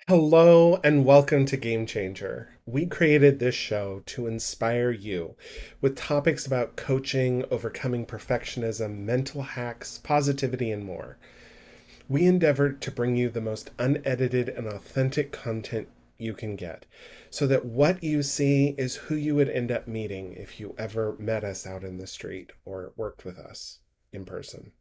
Hello and welcome to Game Changer. We created this show to inspire you with topics about coaching, overcoming perfectionism, mental hacks, positivity, and more. We endeavor to bring you the most unedited and authentic content you can get so that what you see is who you would end up meeting if you ever met us out in the street or worked with us in person.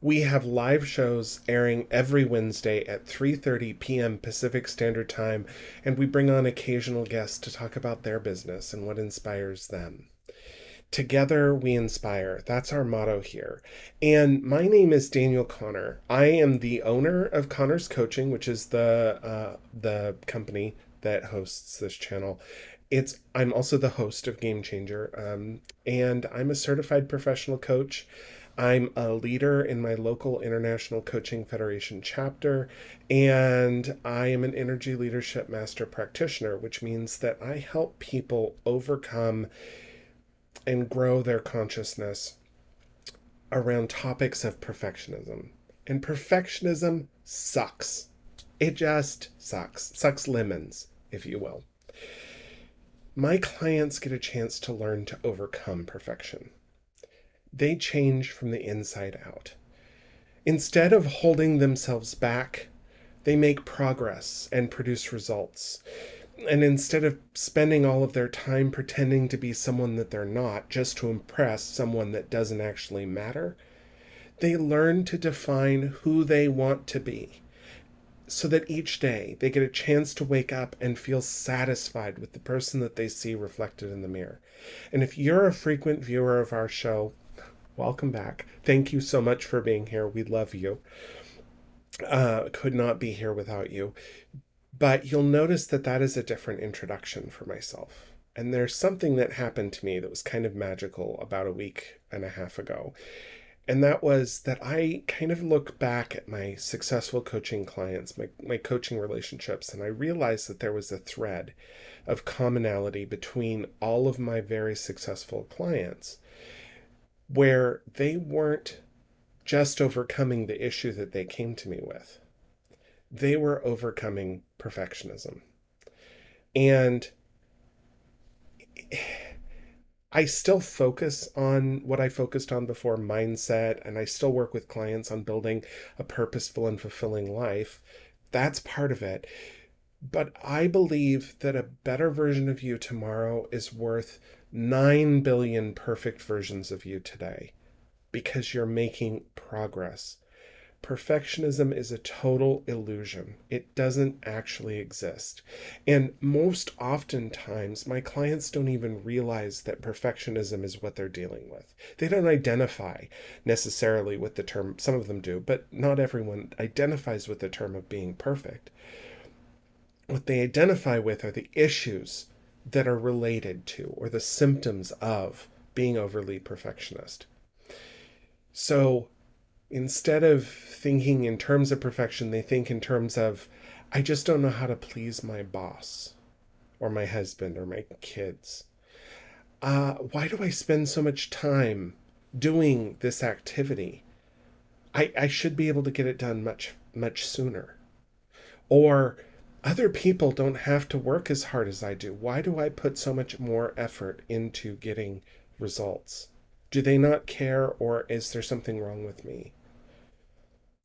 We have live shows airing every Wednesday at 3:30 p.m. Pacific Standard Time, and we bring on occasional guests to talk about their business and what inspires them. Together we inspire. That's our motto here. And my name is Daniel Connor. I am the owner of Connor's Coaching, which is the company that hosts this channel. I'm also the host of Game Changer, and I'm a certified professional coach. I'm a leader in my local International Coaching Federation chapter, and I am an energy leadership master practitioner, which means that I help people overcome and grow their consciousness around topics of perfectionism. And perfectionism sucks. It just sucks. Sucks lemons, if you will. My clients get a chance to learn to overcome perfection. They change from the inside out. Instead of holding themselves back, they make progress and produce results. And instead of spending all of their time pretending to be someone that they're not just to impress someone that doesn't actually matter, they learn to define who they want to be so that each day they get a chance to wake up and feel satisfied with the person that they see reflected in the mirror. And if you're a frequent viewer of our show, welcome back. Thank you so much for being here. We love you. Could not be here without you. But you'll notice that that is a different introduction for myself. And there's something that happened to me that was kind of magical about a week and a half ago. And that was that I kind of look back at my successful coaching clients, my coaching relationships, and I realized that there was a thread of commonality between all of my very successful clients where they weren't just overcoming the issue that they came to me with. They were overcoming perfectionism. And I still focus on what I focused on before, mindset, and I still work with clients on building a purposeful and fulfilling life. That's part of it. But I believe that a better version of you tomorrow is worth 9 billion perfect versions of you today because you're making progress. Perfectionism is a total illusion. It doesn't actually exist. And most oftentimes, my clients don't even realize that perfectionism is what they're dealing with. They don't identify necessarily with the term, some of them do, but not everyone identifies with the term of being perfect. What they identify with are the issues that are related to or the symptoms of being overly perfectionist. So, instead of thinking in terms of perfection, they think in terms of, I just don't know how to please my boss or my husband or my kids. Why do I spend so much time doing this activity? I should be able to get it done much sooner. Or other people don't have to work as hard as I do. Why do I put so much more effort into getting results? Do they not care, or is there something wrong with me?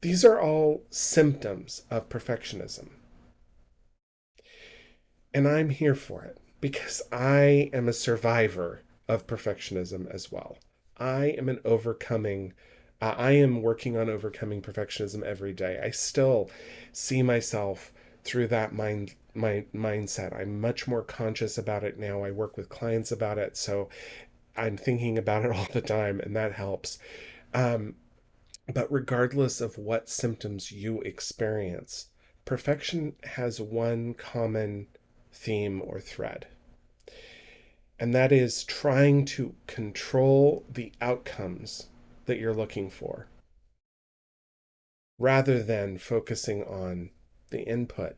These are all symptoms of perfectionism. And I'm here for it because I am a survivor of perfectionism as well. I am working on overcoming perfectionism every day. I still see myself through that my mindset. I'm much more conscious about it now. I work with clients about it, so I'm thinking about it all the time, and that helps. Um, But regardless of what symptoms you experience, perfection has one common theme or thread, and that is trying to control the outcomes that you're looking for rather than focusing on the input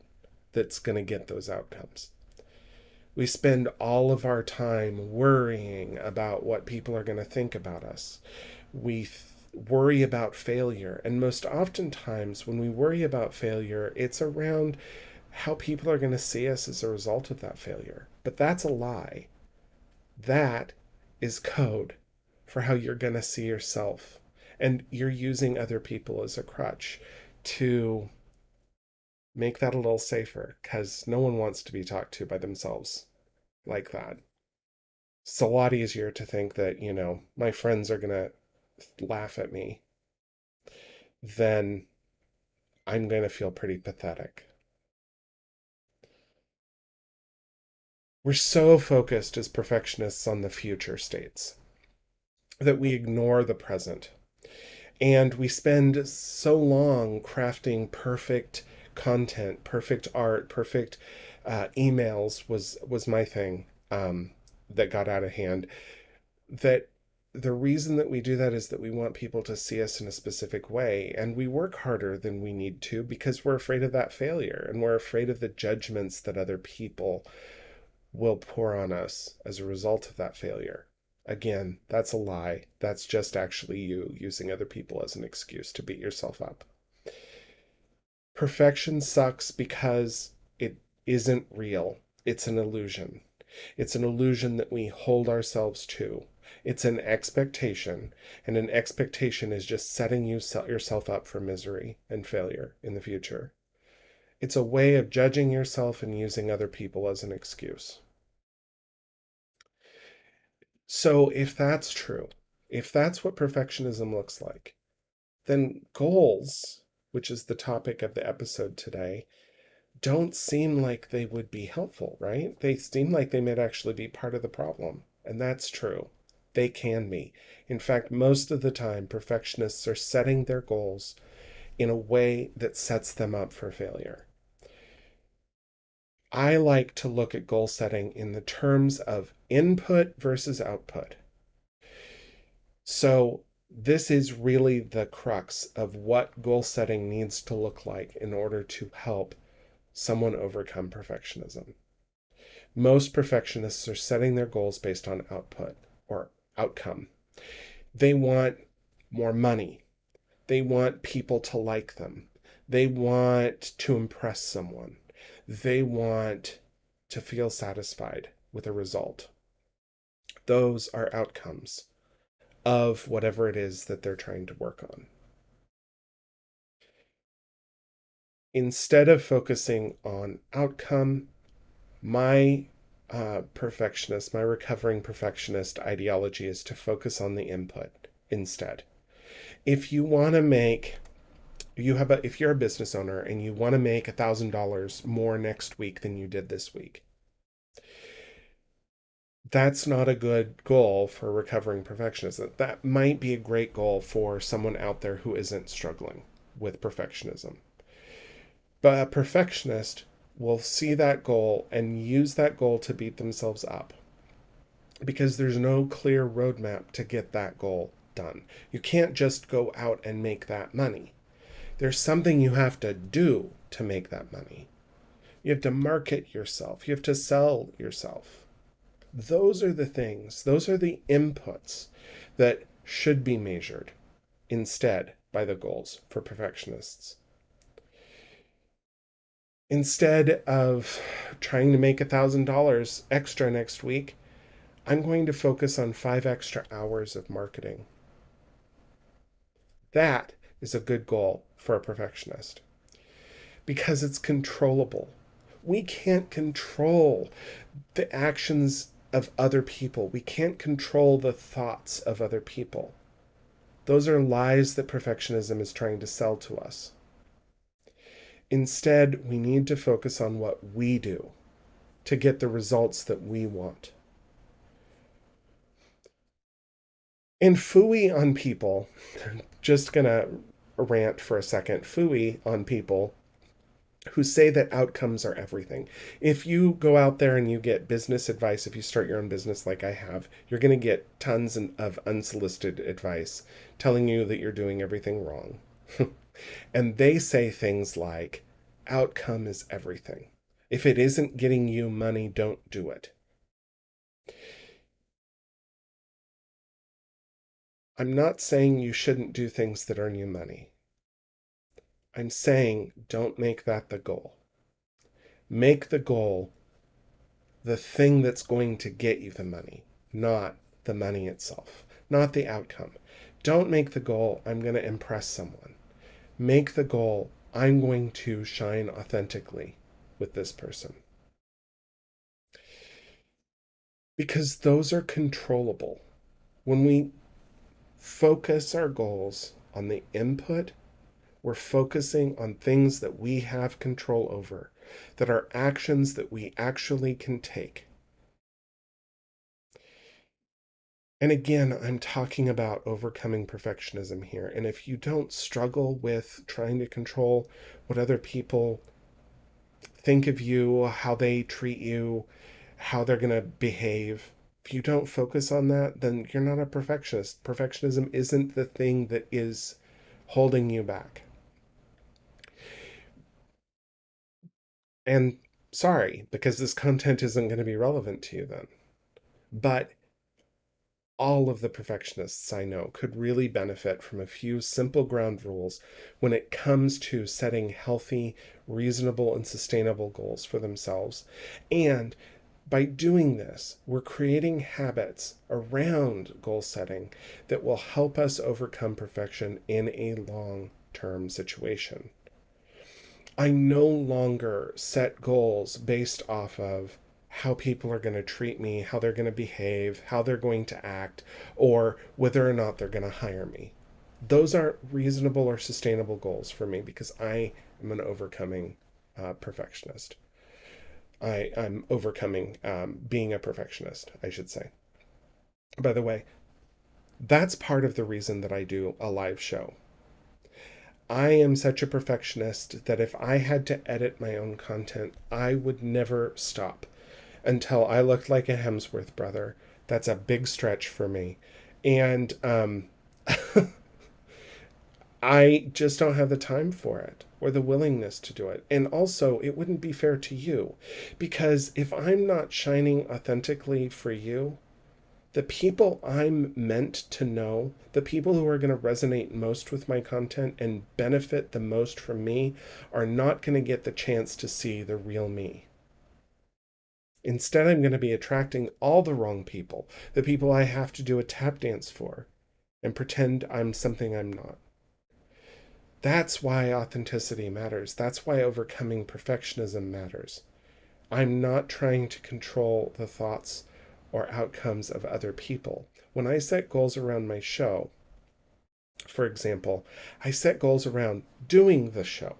that's going to get those outcomes. We spend all of our time worrying about what people are going to think about us. We worry about failure. And most oftentimes, when we worry about failure, it's around how people are going to see us as a result of that failure. But that's a lie. That is code for how you're going to see yourself. And you're using other people as a crutch to make that a little safer because no one wants to be talked to by themselves like that. It's a lot easier to think that, my friends are going to laugh at me than I'm going to feel pretty pathetic. We're so focused as perfectionists on the future states that we ignore the present. And we spend so long crafting perfect content, perfect art, perfect emails was my thing that got out of hand. That the reason that we do that is that we want people to see us in a specific way, and we work harder than we need to because we're afraid of that failure and we're afraid of the judgments that other people will pour on us as a result of that failure. Again, that's a lie. That's just actually you using other people as an excuse to beat yourself up. Perfection sucks because it isn't real. It's an illusion. It's an illusion that we hold ourselves to. It's an expectation, and an expectation is just setting yourself up for misery and failure in the future. It's a way of judging yourself and using other people as an excuse. So, if that's true, if that's what perfectionism looks like, then goals, which is the topic of the episode today, don't seem like they would be helpful, right? They seem like they might actually be part of the problem. And that's true. They can be. In fact, most of the time, perfectionists are setting their goals in a way that sets them up for failure. I like to look at goal setting in the terms of input versus output. So, this is really the crux of what goal setting needs to look like in order to help someone overcome perfectionism. Most perfectionists are setting their goals based on output or outcome. They want more money. They want people to like them. They want to impress someone. They want to feel satisfied with a result. Those are outcomes of whatever it is that they're trying to work on. Instead of focusing on outcome, my my recovering perfectionist ideology is to focus on the input instead. If you want to make, if you're a business owner and you want to make $1,000 more next week than you did this week, that's not a good goal for recovering perfectionism. That might be a great goal for someone out there who isn't struggling with perfectionism. But a perfectionist will see that goal and use that goal to beat themselves up because there's no clear roadmap to get that goal done. You can't just go out and make that money. There's something you have to do to make that money. You have to market yourself, you have to sell yourself. Those are the things, those are the inputs that should be measured instead by the goals for perfectionists. Instead of trying to make $1,000 extra next week, I'm going to focus on 5 extra hours of marketing. That is a good goal for a perfectionist because it's controllable. We can't control the actions of other people. We can't control the thoughts of other people. Those are lies that perfectionism is trying to sell to us. Instead, we need to focus on what we do to get the results that we want. And phooey on people, just gonna rant for a second, phooey on people who say that outcomes are everything. If you go out there and you get business advice, if you start your own business like I have, you're going to get tons of unsolicited advice telling you that you're doing everything wrong. And they say things like, outcome is everything. If it isn't getting you money, don't do it. I'm not saying you shouldn't do things that earn you money. I'm saying don't make that the goal. Make the goal the thing that's going to get you the money, not the money itself, not the outcome. Don't make the goal, I'm going to impress someone. Make the goal, I'm going to shine authentically with this person. Because those are controllable. When we focus our goals on the input, we're focusing on things that we have control over, that are actions that we actually can take. And again, I'm talking about overcoming perfectionism here. And if you don't struggle with trying to control what other people think of you, how they treat you, how they're going to behave, if you don't focus on that, then you're not a perfectionist. Perfectionism isn't the thing that is holding you back. And sorry, because this content isn't going to be relevant to you then. But all of the perfectionists I know could really benefit from a few simple ground rules when it comes to setting healthy, reasonable, and sustainable goals for themselves. And by doing this, we're creating habits around goal setting that will help us overcome perfection in a long term situation. I no longer set goals based off of how people are going to treat me, how they're going to behave, how they're going to act, or whether or not they're going to hire me. Those aren't reasonable or sustainable goals for me because I am an overcoming perfectionist. I'm overcoming being a perfectionist, I should say. By the way, that's part of the reason that I do a live show. I am such a perfectionist that if I had to edit my own content, I would never stop until I looked like a Hemsworth brother. That's a big stretch for me. And I just don't have the time for it or the willingness to do it. And also, it wouldn't be fair to you because if I'm not shining authentically for you, the people I'm meant to know, the people who are going to resonate most with my content and benefit the most from me, are not going to get the chance to see the real me. Instead, I'm going to be attracting all the wrong people, the people I have to do a tap dance for and pretend I'm something I'm not. That's why authenticity matters. That's why overcoming perfectionism matters. I'm not trying to control the thoughts or outcomes of other people. When I set goals around my show, for example, I set goals around doing the show,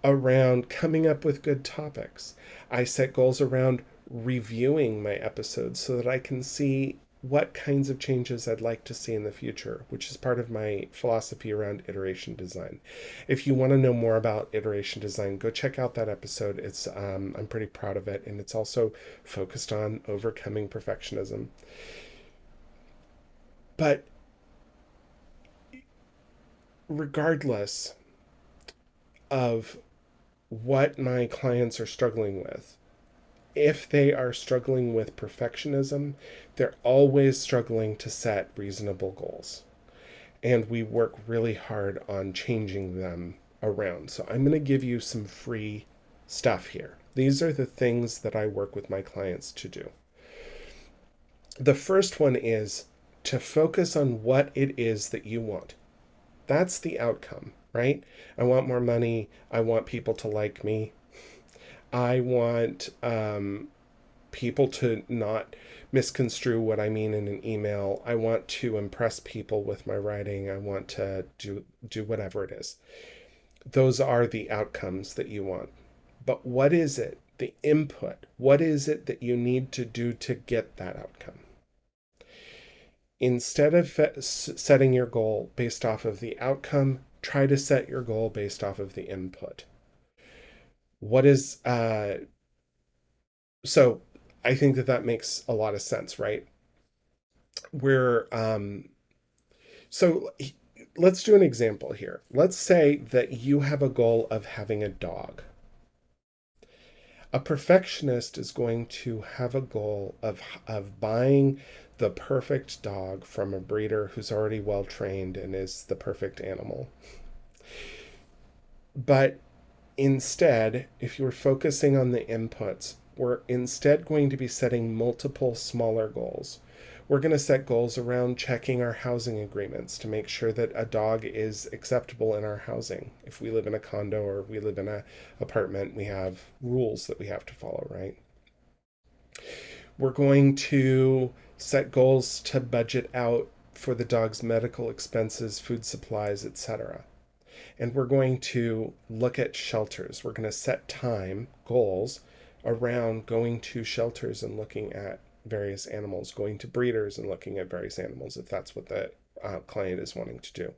around coming up with good topics. I set goals around reviewing my episodes so that I can see what kinds of changes I'd like to see in the future, which is part of my philosophy around iteration design. If you want to know more about iteration design, go check out that episode. It's I'm pretty proud of it, and it's also focused on overcoming perfectionism. But regardless of what my clients are struggling with, if they are struggling with perfectionism, they're always struggling to set reasonable goals. And we work really hard on changing them around. So I'm going to give you some free stuff here. These are the things that I work with my clients to do. The first one is to focus on what it is that you want. That's the outcome, right? I want more money. I want people to like me. I want people to not misconstrue what I mean in an email. I want to impress people with my writing. I want to do whatever it is. Those are the outcomes that you want. But what is it? The input. What is it that you need to do to get that outcome? Instead of setting your goal based off of the outcome, try to set your goal based off of the input. What is so I think that that makes a lot of sense, right? We're so let's do an example here. Let's say that you have a goal of having a dog. A perfectionist is going to have a goal of buying the perfect dog from a breeder who's already well trained and is the perfect animal. But instead, if you're focusing on the inputs, we're instead going to be setting multiple smaller goals. We're going to set goals around checking our housing agreements to make sure that a dog is acceptable in our housing. If we live in a condo or we live in an apartment, we have rules that we have to follow, right? We're going to set goals to budget out for the dog's medical expenses, food supplies, etc. And we're going to look at shelters. We're going to set time goals around going to shelters and looking at various animals, going to breeders and looking at various animals if that's what the client is wanting to do.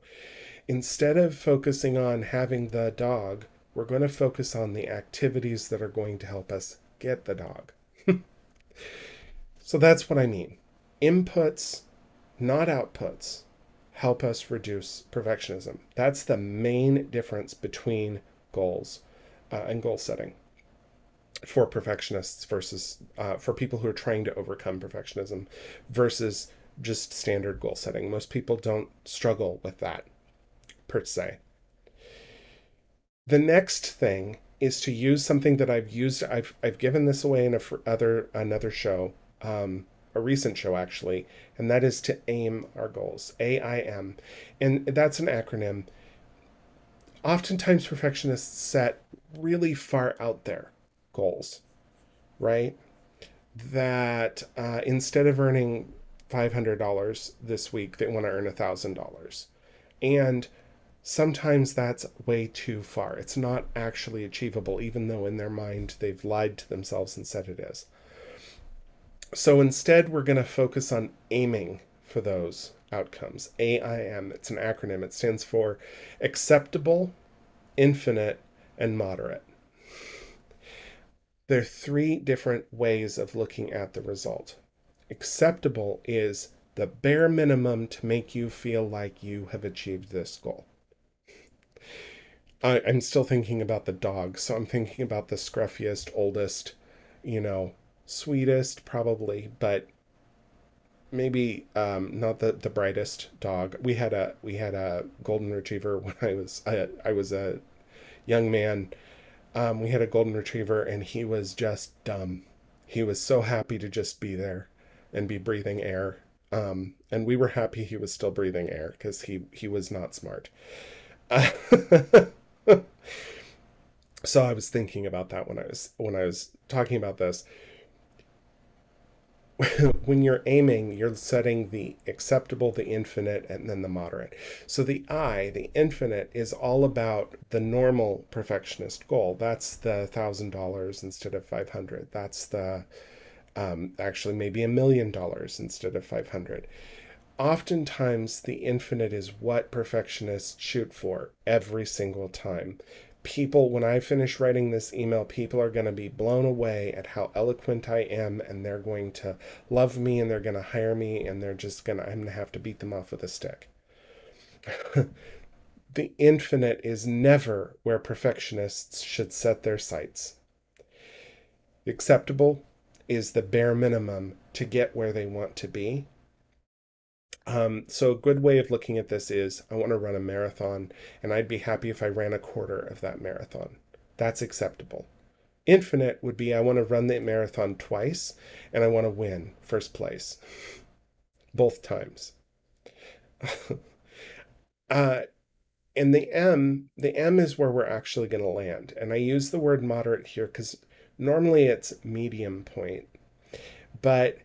Instead of focusing on having the dog, we're going to focus on the activities that are going to help us get the dog. So that's what I mean. Inputs, not outputs, help us reduce perfectionism. That's the main difference between goals and goal setting for perfectionists versus for people who are trying to overcome perfectionism versus just standard goal setting. Most people don't struggle with that per se. The next thing is to use something that I've used. I've given this away in another show, a recent show actually, and that is to aim our goals. AIM, and that's an acronym. Oftentimes, perfectionists set really far out there goals, right? That instead of earning $500 this week, they want to earn $1,000, and sometimes that's way too far. It's not actually achievable, even though in their mind they've lied to themselves and said it is. So instead, we're going to focus on aiming for those outcomes. AIM, it's an acronym. It stands for acceptable, infinite, and moderate. There are three different ways of looking at the result. Acceptable is the bare minimum to make you feel like you have achieved this goal. I'm still thinking about the dog, so I'm thinking about the scruffiest, oldest, you know, sweetest probably, but maybe not the brightest dog. We had a golden retriever when I was a young man. We had a golden retriever, and he was just dumb. He was so happy to just be there and be breathing air. And we were happy he was still breathing air because he was not smart. So I was thinking about that when I was talking about this. When you're aiming, you're setting the acceptable, the infinite, and then the moderate. So the infinite, is all about the normal perfectionist goal. That's the $1,000 instead of 500. That's the actually maybe $1,000,000 instead of 500. Oftentimes, the infinite is what perfectionists shoot for every single time. People, when I finish writing this email, people are going to be blown away at how eloquent I am, and they're going to love me, and they're going to hire me, and I'm going to have to beat them off with a stick. The infinite is never where perfectionists should set their sights. Acceptable is the bare minimum to get where they want to be. So a good way of looking at this is I want to run a marathon, and I'd be happy if I ran a quarter of that marathon. That's acceptable. Infinite would be I want to run the marathon twice, and I want to win first place both times. uh, and the M is where we're actually going to land. And I use the word moderate here because normally it's medium point, but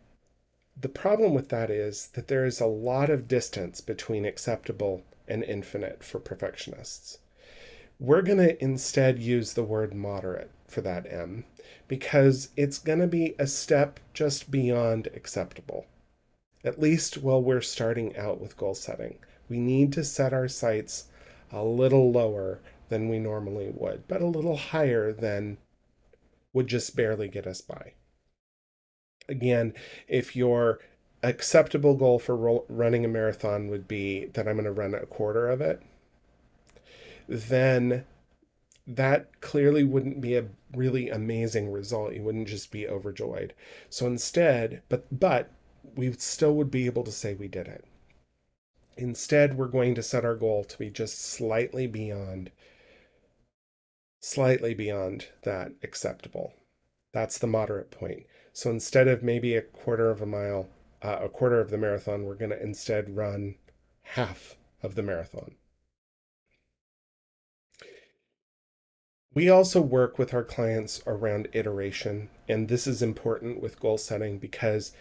the problem with that is that there is a lot of distance between acceptable and infinite for perfectionists. We're going to instead use the word moderate for that M because it's going to be a step just beyond acceptable. At least while we're starting out with goal setting, we need to set our sights a little lower than we normally would, but a little higher than would just barely get us by. Again, if your acceptable goal for running a marathon would be that I'm going to run a quarter of it, then that clearly wouldn't be a really amazing result. You wouldn't just be overjoyed. So instead, but we still would be able to say we did it. Instead, we're going to set our goal to be just slightly beyond that acceptable. That's the moderate point. So instead of maybe a quarter of a mile, a quarter of the marathon, we're going to instead run half of the marathon. We also work with our clients around iteration, and this is important with goal setting because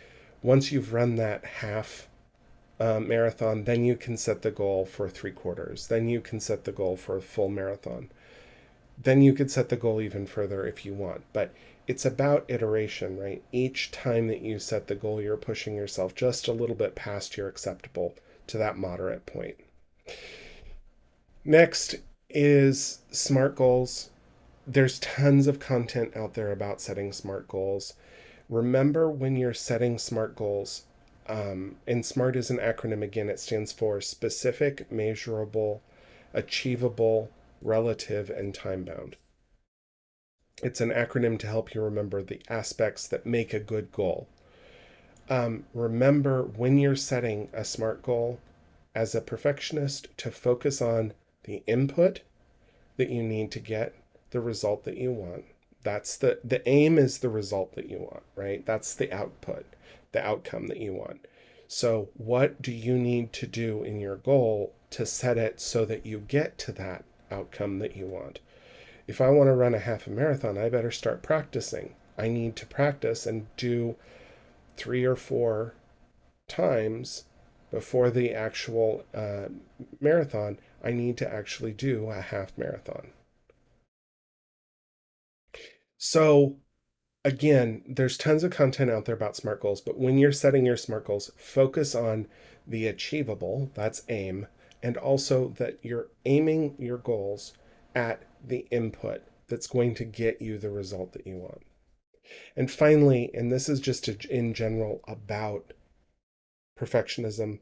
once you've run that half marathon, then you can set the goal for three quarters. Then you can set the goal for a full marathon. Then you could set the goal even further if you want. But it's about iteration, right? Each time that you set the goal, you're pushing yourself just a little bit past your acceptable to that moderate point. Next is SMART goals. There's tons of content out there about setting SMART goals. Remember when you're setting SMART goals, and SMART is an acronym again, it stands for specific, measurable, achievable, relative, and time bound. It's an acronym to help you remember the aspects that make a good goal. Remember when you're setting a SMART goal as a perfectionist to focus on the input that you need to get the result that you want. That's the aim is the result that you want, right? That's the output, the outcome that you want. So what do you need to do in your goal to set it so that you get to that outcome that you want? If I want to run a half a marathon, I better start practicing. I need to practice and do 3 or 4 times before the actual marathon. I need to actually do a half marathon. So again, there's tons of content out there about SMART goals, but when you're setting your SMART goals, focus on the achievable, that's aim, and also that you're aiming your goals at the input that's going to get you the result that you want. And finally, and this is just in general about perfectionism,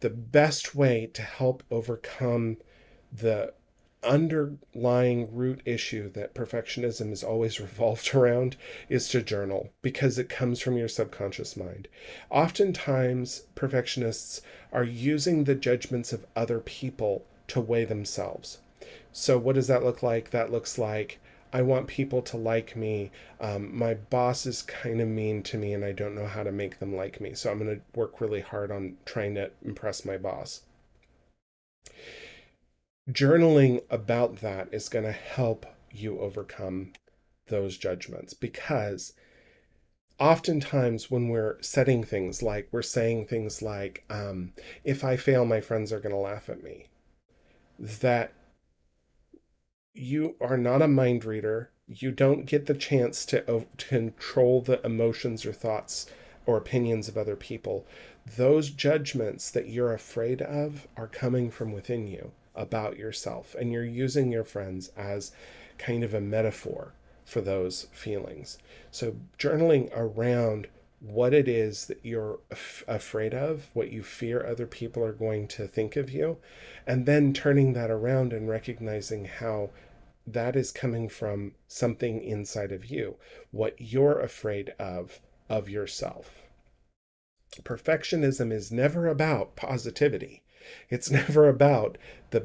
the best way to help overcome the underlying root issue that perfectionism is always revolved around is to journal because it comes from your subconscious mind. Oftentimes, perfectionists are using the judgments of other people to weigh themselves. So, what does that look like? That looks like I want people to like me. My boss is kind of mean to me and I don't know how to make them like me. So, I'm going to work really hard on trying to impress my boss. Journaling about that is going to help you overcome those judgments because oftentimes when we're setting things like we're saying things like if I fail my friends are going to laugh at me, that you are not a mind reader. You don't get the chance to control the emotions or thoughts or opinions of other people. Those judgments that you're afraid of are coming from within you about yourself, and you're using your friends as kind of a metaphor for those feelings. So, journaling around what it is that you're afraid of, what you fear other people are going to think of you, and then turning that around and recognizing how that is coming from something inside of you, what you're afraid of yourself. Perfectionism is never about positivity. It's never about the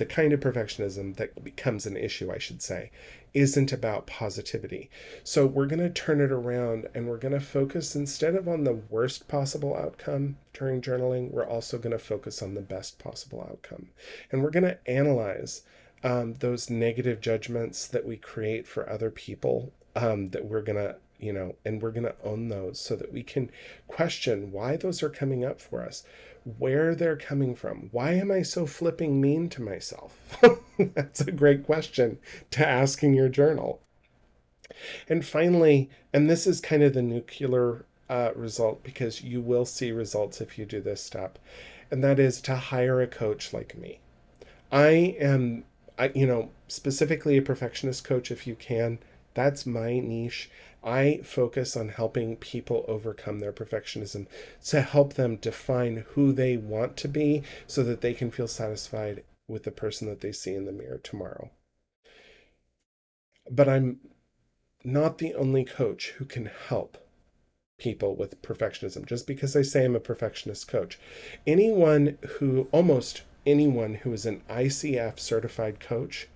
kind of perfectionism that becomes an issue, I should say, isn't about positivity. So we're going to turn it around and we're going to focus instead of on the worst possible outcome during journaling, we're also going to focus on the best possible outcome. And we're going to analyze those negative judgments that we create for other people that we're going to and we're going to own those so that we can question why those are coming up for us, where they're coming from. Why am I so flipping mean to myself? That's a great question to ask in your journal. And finally, and this is kind of the nuclear result because you will see results if you do this step, and that is to hire a coach like me. I am, specifically a perfectionist coach if you can. That's my niche. I focus on helping people overcome their perfectionism to help them define who they want to be so that they can feel satisfied with the person that they see in the mirror tomorrow. But I'm not the only coach who can help people with perfectionism. Just because I say I'm a perfectionist coach, almost anyone who is an ICF certified coach,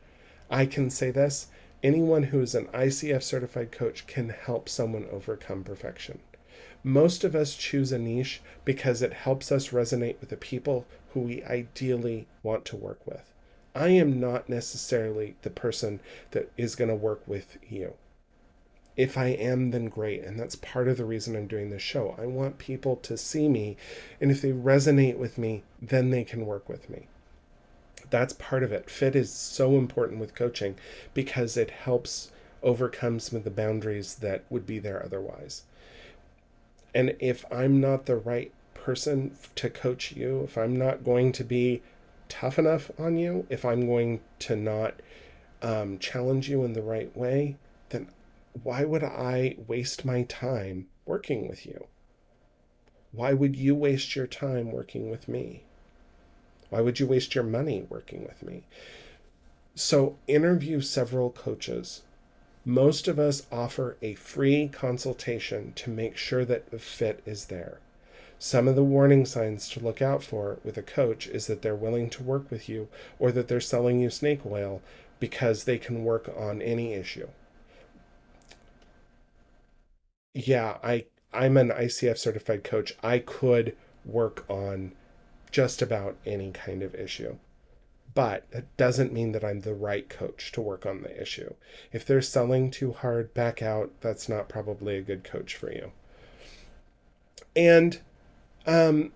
I can say this, anyone who is an ICF certified coach can help someone overcome perfection. Most of us choose a niche because it helps us resonate with the people who we ideally want to work with. I am not necessarily the person that is going to work with you. If I am, then great. And that's part of the reason I'm doing this show. I want people to see me, and if they resonate with me, then they can work with me. That's part of it. Fit is so important with coaching because it helps overcome some of the boundaries that would be there otherwise. And if I'm not the right person to coach you, if I'm not going to be tough enough on you, if I'm going to not challenge you in the right way, then why would I waste my time working with you? Why would you waste your time working with me? Why would you waste your money working with me? So, interview several coaches. Most of us offer a free consultation to make sure that the fit is there. Some of the warning signs to look out for with a coach is that they're willing to work with you or that they're selling you snake oil because they can work on any issue. Yeah, I'm an ICF certified coach. I could work on just about any kind of issue. But it doesn't mean that I'm the right coach to work on the issue. If they're selling too hard, back out. That's not probably a good coach for you. And um,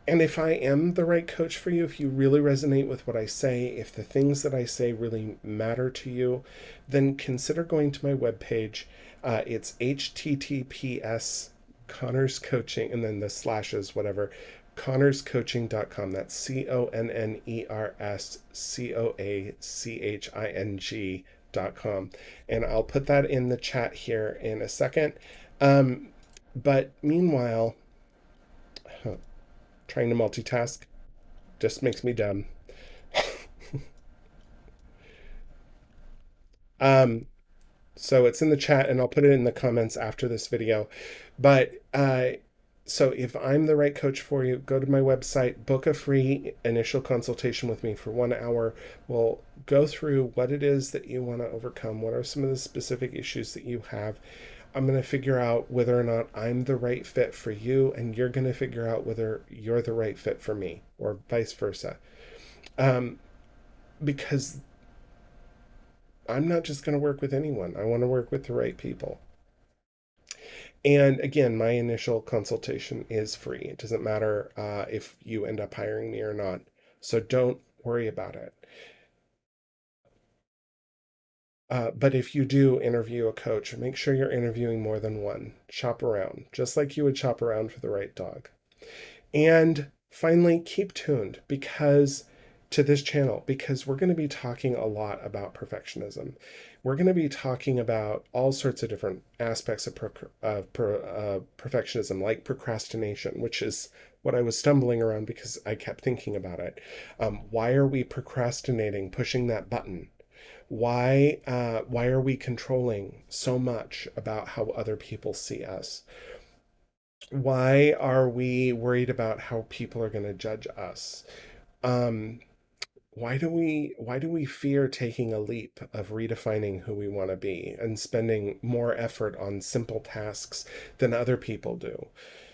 and if I am the right coach for you, if you really resonate with what I say, if the things that I say really matter to you, then consider going to my webpage. It's https Connors Coaching, and then the slashes, whatever, connorscoaching.com. That's connerscoaching.com. And I'll put that in the chat here in a second. But meanwhile, trying to multitask just makes me dumb. Um, so it's in the chat, and I'll put it in the comments after this video. But so if I'm the right coach for you, go to my website, book a free initial consultation with me for 1 hour. We'll go through what it is that you want to overcome. What are some of the specific issues that you have? I'm going to figure out whether or not I'm the right fit for you, and you're going to figure out whether you're the right fit for me, or vice versa. Um, because I'm not just going to work with anyone. I want to work with the right people. And again, my initial consultation is free. It doesn't matter if you end up hiring me or not. So don't worry about it. But if you do interview a coach, make sure you're interviewing more than one. Shop around, just like you would shop around for the right dog. And finally, keep tuned to this channel because we're going to be talking a lot about perfectionism. We're going to be talking about all sorts of different aspects of perfectionism, like procrastination, which is what I was stumbling around because I kept thinking about it. Why are we procrastinating, pushing that button? Why are we controlling so much about how other people see us? Why are we worried about how people are going to judge us? Um, why do we fear taking a leap of redefining who we want to be and spending more effort on simple tasks than other people do?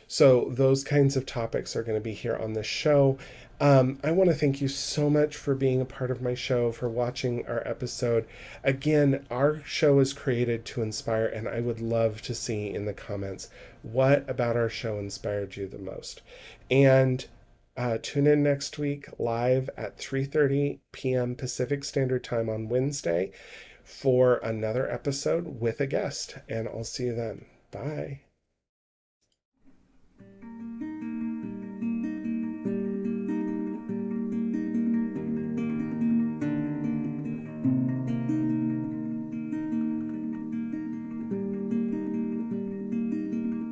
So those kinds of topics are going to be here on this show. I want to thank you so much for being a part of my show, for watching our episode. Again, our show is created to inspire, and I would love to see in the comments what about our show inspired you the most. And tune in next week live at 3:30 p.m. Pacific Standard Time on Wednesday for another episode with a guest. And I'll see you then. Bye.